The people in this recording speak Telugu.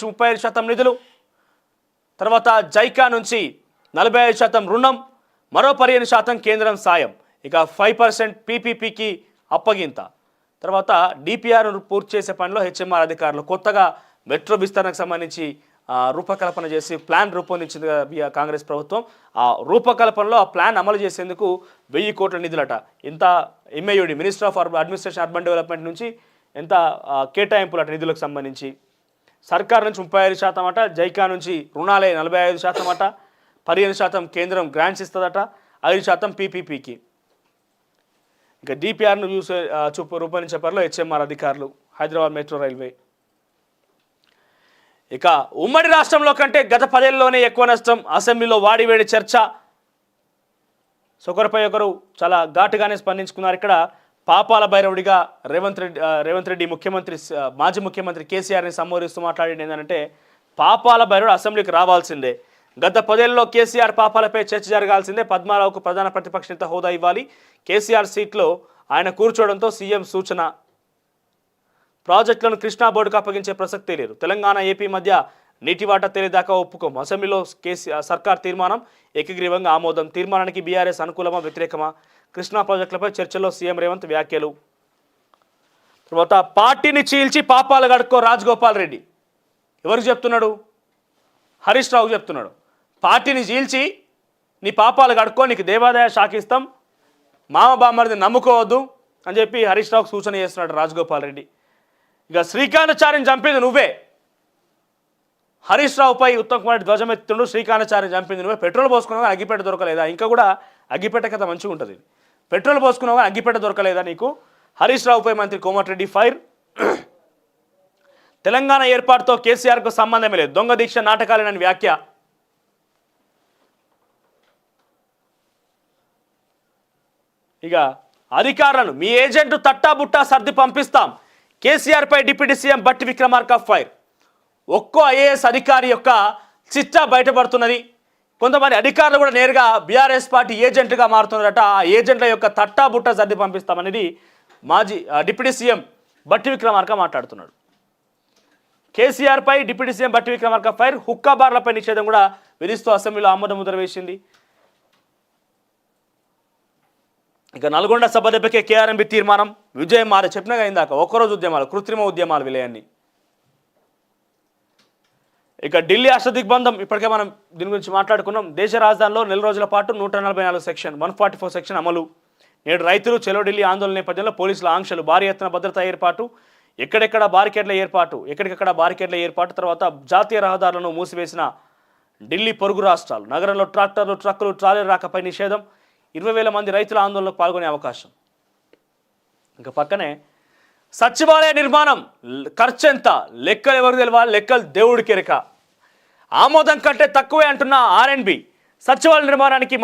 35% నిధులు, తర్వాత జైకా నుంచి 45% రుణం, మరో 15% కేంద్రం సాయం, ఇక 5% పీపీపీకి అప్పగింత. తర్వాత డిపిఆర్ పూర్తి చేసే పనిలో హెచ్ఎంఆర్ అధికారులు కొత్తగా మెట్రో విస్తరణకు సంబంధించి రూపకల్పన చేసి ప్లాన్ రూపొందించింది కాంగ్రెస్ ప్రభుత్వం. ఆ రూపకల్పనలో ఆ ప్లాన్ అమలు చేసేందుకు 1000 కోట్ల నిధులట. ఇంత ఎంఐయుడి minister of administration urban development నుంచి ఎంత కేటాయింపులట నిధులకు సంబంధించి. సర్కార్ నుంచి 35% అట, జైకా నుంచి రుణాలే 45% అట, 15% కేంద్రం గ్రాంట్స్ ఇస్తుందట, 5% పీపీపీకి. ఇక డిపిఆర్ను రూపొందించే పనిలో హెచ్ఎంఆర్ అధికారులు, హైదరాబాద్ మెట్రో రైల్వే. ఇక ఉమ్మడి రాష్ట్రంలో కంటే గత 10 ఏళ్లలోనే ఎక్కువ నష్టం, అసెంబ్లీలో వాడివేడి చర్చ. ఒకరిపై ఒకరు చాలా ఘాటుగానే స్పందించుకున్నారు. ఇక్కడ పాపాల భైరవుడిగా రేవంత్ రెడ్డి మాజీ ముఖ్యమంత్రి కేసీఆర్ని సంబోధిస్తూ మాట్లాడింది ఏంటంటే, పాపాల భైరవుడు అసెంబ్లీకి రావాల్సిందే, గత 10 ఏళ్లలో కేసీఆర్ పాపాలపై చర్చ జరగాల్సిందే, పద్మారావుకు ప్రధాన ప్రతిపక్ష నేత హోదా ఇవ్వాలి, కేసీఆర్ సీట్లో ఆయన కూర్చోవడంతో సీఎం సూచన, ప్రాజెక్టులను కృష్ణా బోర్డుకు అప్పగించే ప్రసక్తే లేదు, తెలంగాణ ఏపీ మధ్య నీటి వాటా తేలిదాకా ఒప్పుకోం, అసెంబ్లీలో సర్కార్ తీర్మానం ఏకగ్రీవంగా ఆమోదం, తీర్మానానికి బీఆర్ఎస్ అనుకూలమా వ్యతిరేకమా, కృష్ణా ప్రాజెక్టులపై చర్చల్లో సీఎం రేవంత్ వ్యాఖ్యలు. తర్వాత పార్టీని చీల్చి పాపాలు గడుక్కో రాజగోపాల్ రెడ్డి. ఎవరికి చెప్తున్నాడు? హరీష్ రావుకు చెప్తున్నాడు. పార్టీని చీల్చి నీ పాపాలు గడుక్కో, నీకు దేవాదాయ శాఖ ఇస్తాం, మామ బామ్మరిది నమ్ముకోవద్దు అని చెప్పి హరీష్ రావుకు సూచన చేస్తున్నాడు రాజగోపాల్ రెడ్డి. ఇక శ్రీకాంతాచార్యని చంపింది నువ్వే, హరీష్ రావుపై ఉత్తమ్ కుమార్ రెడ్డి ధ్వజమెత్తుండు, శ్రీకాంతాచార్యని చంపింది నువ్వే, పెట్రోల్ పోసుకున్నావు అగ్గిపెట్ట దొరకలేదా? ఇంకా కూడా అగ్గిపెట్ట కథ మంచిగా ఉంటుంది. పెట్రోల్ పోసుకున్నావు అగ్గిపెట్ట దొరకలేదా నీకు? హరీష్ రావుపై మంత్రి కోమటిరెడ్డి ఫైర్. తెలంగాణ ఏర్పాటుతో కేసీఆర్కు సంబంధమే లేదు, దొంగ దీక్ష నాటకాలేనని వ్యాఖ్య. ఇక అధికారులను మీ ఏజెంట్ తట్టాబుట్టా సర్ది పంపిస్తాం, కేసీఆర్పై డిప్యూటీ సీఎం బట్టి విక్రమార్క ఫైర్. ఒక్కో ఐఏఎస్ అధికారి యొక్క చిట్టా బయటపడుతున్నది. కొంతమంది అధికారులు కూడా నేరుగా బీఆర్ఎస్ పార్టీ ఏజెంట్గా మారుతున్నారట. ఆ ఏజెంట్ల యొక్క తట్టాబుట్టా సర్ది పంపిస్తామనేది మాజీ డిప్యూటీ సీఎం బట్టి విక్రమార్క మాట్లాడుతున్నాడు. కేసీఆర్పై డిప్యూటీ సీఎం బట్టి విక్రమార్క ఫైర్. హుక్కా బార్లపై నిషేధం కూడా విధిస్తూ అసెంబ్లీలో ఆమోద ముద్ర వేసింది. ఇక నల్గొండ సభ దెబ్బకే కేఆర్ఎంబీ తీర్మానం, విజయం మారే చెప్పినగా ఇందాక ఒక్కరోజు ఉద్యమాలు, కృత్రిమ ఉద్యమాలు విలయాన్ని. ఇక ఢిల్లీ అష్టదిగ్బంధం, ఇప్పటికే మనం దీని గురించి మాట్లాడుకున్నాం. దేశ రాజధానిలో నెల రోజుల పాటు 144 సెక్షన్ 144 సెక్షన్ అమలు. నేడు రైతులు చెలో ఢిల్లీ ఆందోళన నేపథ్యంలో పోలీసుల ఆంక్షలు, భారీ ఎత్తున భద్రతా ఏర్పాటు, ఎక్కడెక్కడ బారికేడ్ల ఏర్పాటు. తర్వాత జాతీయ రహదారులను మూసివేసిన ఢిల్లీ పొరుగు రాష్ట్రాలు. నగరంలో ట్రాక్టర్లు, ట్రక్కులు, ట్రాలీల రాకపై నిషేధం. 20,000 మంది రైతుల ఆందోళనలో పాల్గొనే అవకాశం. ఇంకా పక్కనే సచివాలయ నిర్మాణం ఖర్చు ఎంత, లెక్కలు ఎవరు తెలవాలి, లెక్కలు దేవుడికి ఎరక, ఆమోదం కంటే తక్కువే అంటున్న ఆర్ఎండ్బి. సచివాలయ నిర్మాణానికి